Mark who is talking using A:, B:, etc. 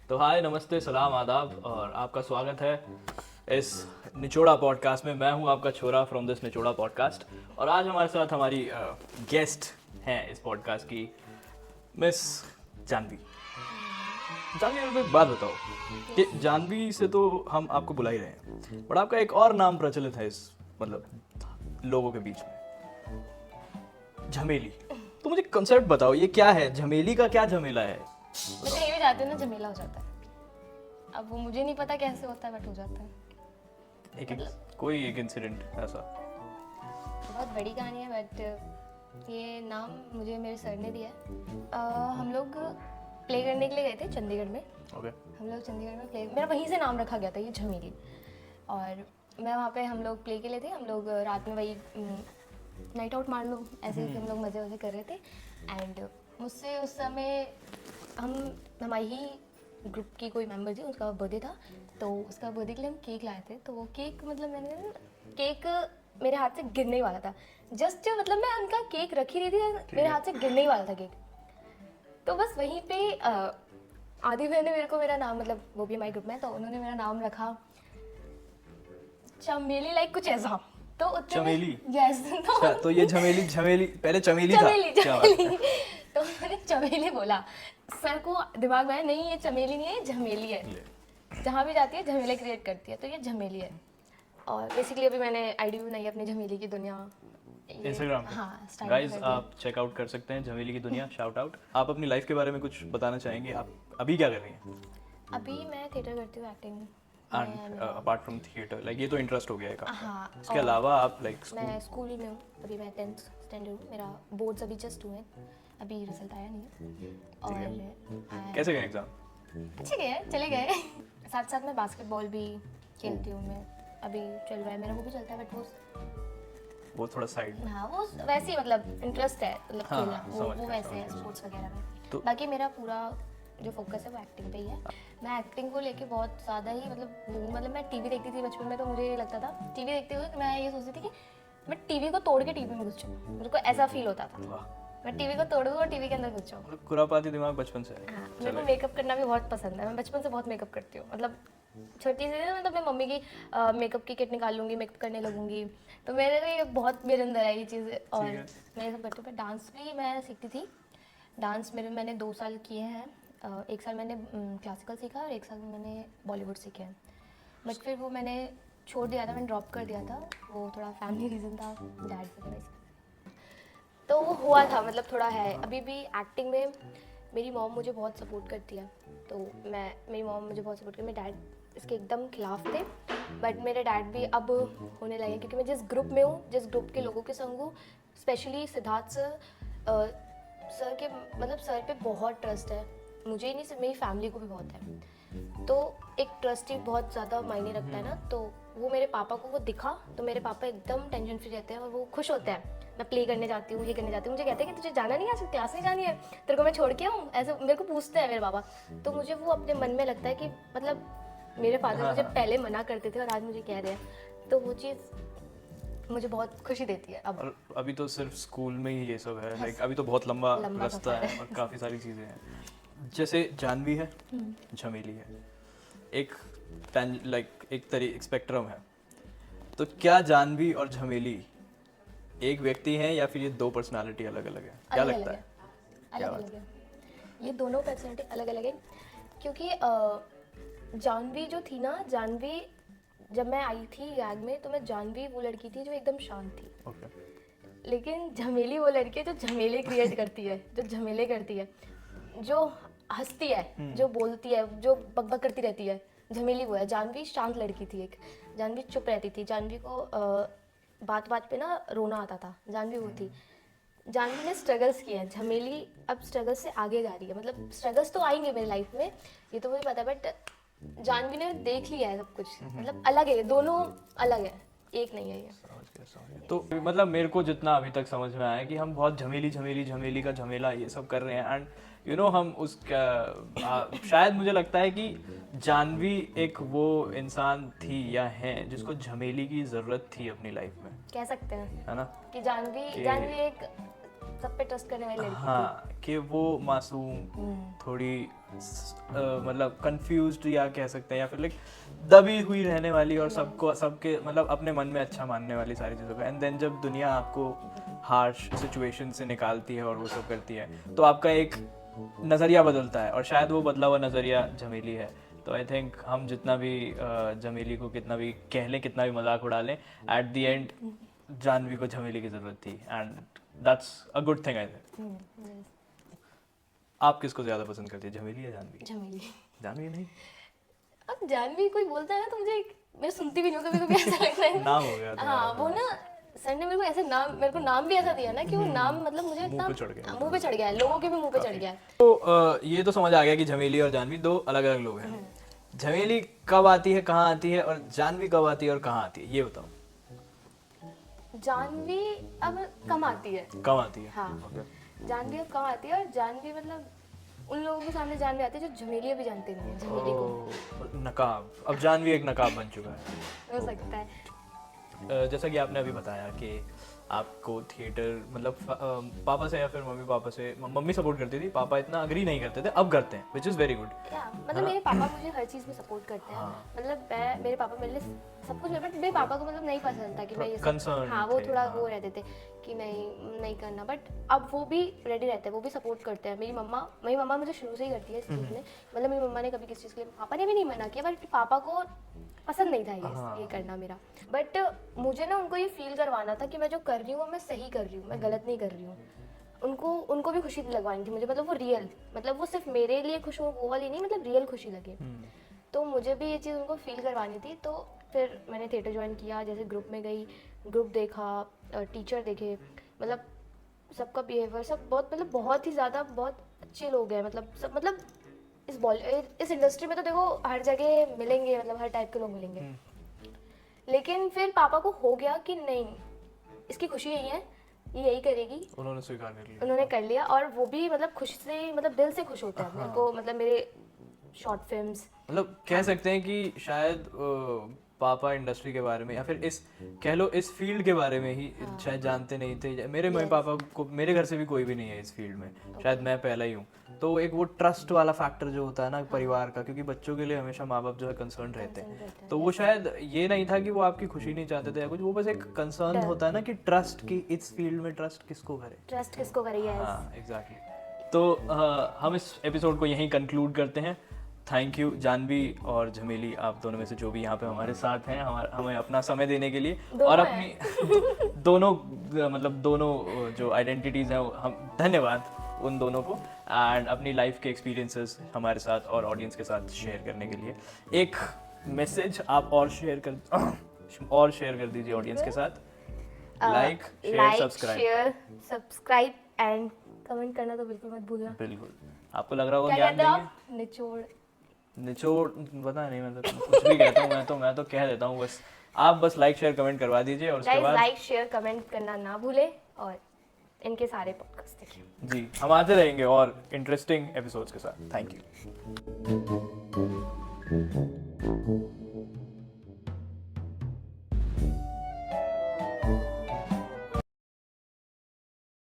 A: तो हाय, नमस्ते, सलाम, आदाब और आपका स्वागत है इस निचोड़ा पॉडकास्ट में। मैं हूं आपका छोरा फ्रॉम दिस निचोड़ा पॉडकास्ट और आज हमारे साथ हमारी गेस्ट हैं इस पॉडकास्ट की, मिस जानवी। जानवी, मेरे को एक बात बताओ कि जानवी से तो हम आपको बुला ही रहे हैं, बट आपका एक और नाम प्रचलित है इस मतलब लोगों के बीच में, झमेली। तो मुझे कंसेप्ट बताओ, ये क्या है? झमेली का क्या झमेला है?
B: मैं कहीं भी जाती हूँ ना, झमेला हो जाता है। अब वो मुझे नहीं पता कैसे होता है, बट हो जाता है।
A: कोई एक इंसिडेंट ऐसा?
B: बहुत बड़ी कहानी है, बट ये नाम मुझे मेरे सर ने दिया है। हम लोग प्ले करने के लिए गए थे चंडीगढ़ में।
A: ओके।
B: हम लोग चंडीगढ़ में प्ले, मेरा वहीं से नाम रखा गया था ये झमेली। और मैं वहाँ पे, हम लोग प्ले के लिए थे, हम लोग रात में वही नाइट आउट मार लो ऐसे ही हम लोग मज़े वज़े कर रहे थे। एंड मुझसे उस समय हमारी ही ग्रुप की कोई मेंबर थी, उसका बर्थडे था, तो उसका बर्थडे के लिए हम केक लाए थे। तो वो केक मतलब मैंने केक मेरे हाथ से गिरने ही वाला था। जस्ट मतलब मैं उनका केक रख ही रही थी, मेरे हाथ से गिरने ही वाला था केक। तो बस वहीं पे आदि भाई ने मेरे को मेरा नाम, मतलब वो भी हमारे ग्रुप में, तो उन्होंने मेरा नाम रखा चमेली, लाइक कुछ ऐसा। तो
A: चमेली?
B: यस।
A: तो ये झमेली पहले चमेली था?
B: चमेली। तो मैंने चमेली बोला, सर को दिमाग में आया नहीं ये चमेली नहीं है, झमेली है। जहाँ भी जाती है झमेले क्रिएट करती है, तो ये झमेली है। और बेसिकली अभी मैंने आईडी बनाई है अपनी, झमेली की दुनिया,
A: इंस्टाग्राम पे।
B: हाँ,
A: गाइस, आप चेक आउट कर सकते हैं झमेली की दुनिया। Shout out. आप अपनी लाइफ के बारे में कुछ बताना चाहेंगे? आप अभी क्या कर रही हैं?
B: अभी मैं थिएटर करती हूँ, acting.
A: And apart from theatre, like ये तो इंटरेस्ट हो गया है काफी।
B: हाँ,
A: इसके अलावा आप लाइक
B: मैं स्कूल में हूँ, अभी मैं 10th स्टैंडर्ड हूँ। मेरा बोर्ड्स अभी जस्ट हुए हैं, अभी रिजल्ट आया नहीं है। और
A: कैसे गए एग्जाम?
B: अच्छे गए, चले गए। साथ साथ मैं बास्केटबॉल भी खेलती हूँ, मैं अभी चल रहा है मेरा, वो भी चलता है, बट
A: वो थोड़ा साइड।
B: हाँ, वो वैसे ही मतलब इंटरेस्ट है, मतलब
A: हाँ,
B: खेलना,
A: समझ
B: वो
A: गया,
B: वैसे है स्पोर्ट्स वगैरह में।
A: तो-
B: बाकी मेरा पूरा जो फोकस है वो एक्टिंग पे ही है। मैं एक्टिंग को लेके बहुत ज़्यादा ही मतलब मैं टीवी देखती थी बचपन में, तो मुझे ये लगता था टीवी देखते हुए मैं ये सोचती थी कि मैं टीवी को तोड़ के टीवी में घुस जाऊँ, मेरे को ऐसा फील होता था।
A: वाह,
B: मैं टीवी को तोड़ दूँ और टीवी के अंदर घुस जाऊँ।
A: मतलब खुरापाती दिमाग बचपन से है।
B: हाँ, मेरे को मेकअप करना भी बहुत पसंद है, मैं बचपन से बहुत मेकअप करती हूँ। मतलब छोटी सी मतलब मैं मम्मी की मेकअप की किट निकाल लूँगी, मेकअप करने लगूंगी। तो मेरे लिए बहुत मेरे अंदर है ये चीज़, और मैं ये सब करती हूँ। डांस भी मैं सीखती थी। डांस मैंने 2 साल किए हैं। 1 साल मैंने क्लासिकल सीखा और 1 साल मैंने बॉलीवुड सीखे हैं। बट फिर वो मैंने छोड़ दिया था, मैंने ड्रॉप कर दिया था। वो थोड़ा फैमिली रीज़न था, डैड वगैरह, तो वो हुआ था, मतलब थोड़ा है। अभी भी एक्टिंग में मेरी मॉम मुझे बहुत सपोर्ट करती है, तो मेरी मॉम मुझे बहुत सपोर्ट करती है। मेरे डैड इसके एकदम खिलाफ थे, बट मेरे डैड भी अब होने लगे, क्योंकि मैं जिस ग्रुप में हूँ, जिस ग्रुप के लोगों के संग हूँ, स्पेशली सिद्धार्थ सर के, मतलब सर पे बहुत ट्रस्ट है। मुझे ही नहीं, सिर्फ मेरी फैमिली को भी बहुत है। तो एक ट्रस्ट ही बहुत ज़्यादा मायने रखता है ना। तो वो मेरे पापा को वो दिखा, तो मेरे पापा एकदम टेंशन फ्री रहते हैं और वो खुश होते हैं। मैं प्ले करने जाती हूँ, ये करने जाती हूँ, मुझे कहते हैं कि तुझे जाना नहीं है, आज क्लास नहीं जानी है, तेरे को मैं छोड़ के आऊँ, ऐसे मेरे को पूछते हैं मेरे पापा। तो मुझे वो अपने मन में लगता है कि मतलब मेरे फादर मुझे पहले मना करते थे और आज मुझे कह रहे हैं, तो वो चीज़ मुझे बहुत खुशी देती है अब।
A: और अभी तो सिर्फ स्कूल में ही ये सब है, लाइक अभी तो बहुत लंबा रास्ता है और काफ़ी सारी चीज़ें हैं। जैसे जानवी है, झमेली है, एक एक स्पेक्ट्रम है। तो क्या जानवी और झमेली एक व्यक्ति हैं या फिर ये 2 पर्सनालिटी अलग अलग है? क्या लगता है?
B: अलग अलग है, ये दोनों पर्सनैलिटी अलग अलग है। क्योंकि जानवी जो थी ना, जानवी जब मैं आई थी गैग में, तो मैं जानवी वो लड़की थी जो एकदम शांत थी।
A: ओके।
B: लेकिन झमेली वो लड़की है जो झमेले क्रिएट करती है, जो झमेले करती है, जो हंसती है, जो बोलती है, जो बकबक करती रहती है, झमेली वो है। जानवी शांत लड़की थी एक, जानवी चुप रहती थी, जानवी को बात बात पे ना रोना आता था, जानवी वो थी। जानवी ने स्ट्रगल्स किए हैं, झमेली अब स्ट्रगल्स से आगे जा रही है। मतलब स्ट्रगल्स तो आएंगे मेरी लाइफ में, ये तो मुझे पता है, बट जानवी ने देख लिया है सब कुछ। मतलब अलग है, दोनों अलग है, एक नहीं है ये।
A: समझ गया। तो मतलब मेरे को जितना अभी तक समझ में आया कि हम बहुत झमेली का झमेला ये सब कर रहे हैं, एंड हम उसका शायद मुझे लगता है कि जानवी एक वो इंसान थी या है जिसको झमेली की जरूरत थी अपनी लाइफ में,
B: कह सकते हैं,
A: है ना?
B: कि जानवी एक सब पे ट्रस्ट करने वाली लड़की
A: हाँ, कि वो मासूम, थोड़ी मतलब कंफ्यूज्ड या कह सकते हैं, या फिर लाइक दबी हुई रहने वाली और सबको सबके मतलब अपने मन में अच्छा मानने वाली सारी चीज़ों का, एंड देन जब दुनिया आपको हार्श सिचुएशन से निकालती है और वो सब करती है तो आपका एक नज़रिया बदलता है, और शायद वो बदला हुआ नज़रिया झमेली है। तो आई थिंक हम जितना भी झमेली को कितना भी कह लें, कितना भी मजाक उड़ा लें, एट द एंड जानवी को झमेली की ज़रूरत थी, and that's a good thing I think. आप किसको ज़्यादा पसंद करती है, झमेली या जानवी?
B: झमेली।
A: जानवी नहीं,
B: अब जानवी कोई बोलता है ना तो मुझे मैं सुनती भी नहीं हूँ, कभी कभी ऐसा लगता है
A: नाम हो गया
B: हाँ वो ना सर ने मेरे को ऐसे नाम, मेरे को नाम भी ऐसा दिया ना कि वो नाम मतलब मुझे
A: मुंह पे चढ़ गया।
B: मुंह पे चढ़ गया है, लोगों के भी मुंह पे चढ़ गया है।
A: तो ये तो समझ आ गया कि झमेली और जानवी दो अलग अलग लोग हैं। झमेली कब आती है, कहाँ आती है, और जानवी कब आती है और कहाँ आती है, ये बताओ।
B: जानवी अब कम आती है।
A: कब आती है?
B: हाँ
A: Okay.
B: जानवी अब कम आती है, और जानवी मतलब उन लोगों के सामने जानवी आती है जो झमेली भी जानते नहीं है झमेली को।
A: नकाब, अब जानवी एक नकाब बन चुका है।
B: हो सकता है।
A: जैसा कि आपने अभी बताया कि आपको थिएटर मतलब पापा से या फिर मम्मी पापा से, मम्मी सपोर्ट करती थी, पापा इतना अग्री नहीं करते थे, अब करते हैं, विच इज़ वेरी गुड।
B: मतलब मेरे पापा मुझे हर चीज़ में सपोर्ट करते हैं।
A: हाँ।
B: मतलब मेरे पापा मेरे लिए सब कुछ, बट मेरे पापा को मतलब नहीं पसंद था कि मैं ये सब,
A: Concerned
B: हाँ वो
A: थे,
B: थोड़ा
A: हाँ।
B: वो रहते थे कि नहीं करना, बट अब वो भी रेडी रहते हैं, वो भी सपोर्ट करते हैं। मेरी मम्मा मुझे शुरू से ही करती है इस चीज़ में। मतलब मेरी मम्मा ने कभी किसी चीज़ के लिए, पापा ने भी नहीं मना किया, बट पापा को पसंद नहीं था ये करना मेरा। बट मुझे ना उनको ये फील करवाना था कि मैं जो कर रही हूँ मैं सही कर रही हूँ, मैं गलत नहीं कर रही हूँ। उनको भी खुशी लगवानी थी मुझे, मतलब वो रियल, मतलब वो सिर्फ मेरे लिए खुश हो वो वाली नहीं, मतलब रियल खुशी लगे। तो मुझे भी ये चीज़ उनको फील करवानी थी। तो फिर मैंने थिएटर ज्वाइन किया, जैसे ग्रुप में गई, ग्रुप देखा, टीचर देखे, मतलब सबका बिहेवियर सब बहुत, मतलब बहुत ही ज़्यादा बहुत अच्छे लोग हैं। मतलब सब, मतलब इस इंडस्ट्री में तो देखो हर जगह मिलेंगे, मतलब हर टाइप के लोग मिलेंगे। लेकिन फिर पापा को हो गया कि नहीं, इसकी खुशी यही है, ये यही करेगी।
A: उन्होंने स्वीकार कर लिया।
B: उन्होंने कर लिया, और वो भी मतलब खुश से, मतलब दिल से खुश होता है मेरे को, मतलब मेरे शॉर्ट फिल्म्स,
A: मतलब कह सकते हैं कि शायद पापा इंडस्ट्री के बारे में या फिर इस कह लो इस फील्ड के बारे में ही शायद जानते नहीं थे। मेरे मम्मी पापा को, मेरे घर से भी कोई भी नहीं है इस फील्ड में, शायद मैं पहला ही हूँ। तो एक वो ट्रस्ट वाला फैक्टर जो होता है ना परिवार का, क्योंकि बच्चों के लिए हमेशा माँ बाप जो है कंसर्न रहते हैं, तो वो शायद ये नहीं था कि वो आपकी खुशी नहीं चाहते थे या कुछ, वो बस एक कंसर्न होता है ना कि ट्रस्ट की, इस फील्ड में ट्रस्ट किसको करे। हाँ एग्जैक्टली। तो हम इस एपिसोड को यहीं कंक्लूड करते हैं। थैंक यू जानवी और झमेली, आप दोनों में से जो भी यहाँ पे हमारे साथ हैं, हमें अपना समय देने के लिए, और अपनी दोनों मतलब दोनों जो आइडेंटिटीज़ हैं हम, धन्यवाद उन दोनों को, एंड अपनी लाइफ के एक्सपीरियंसेस हमारे साथ और ऑडियंस के साथ शेयर करने के लिए। एक मैसेज आप और शेयर कर दीजिए ऑडियंस के साथ। Like share subscribe
B: and comment करना तो बिल्कुल मत भूलना।
A: बिल्कुल। आपको लग रहा होगा
B: क्या
A: ज्ञान
B: कहते हो
A: देंगे,
B: आप?
A: निचोड़ पता नहीं, मतलब कुछ भी कहता हूँ मैं तो कह देता हूँ बस। आप बस लाइक शेयर कमेंट करवा दीजिए, और उसके बाद
B: लाइक शेयर कमेंट करना ना भूले, और इनके सारे पॉडकास्ट देखिए।
A: जी, हम आते रहेंगे और इंटरेस्टिंग एपिसोड्स के साथ। Thank you.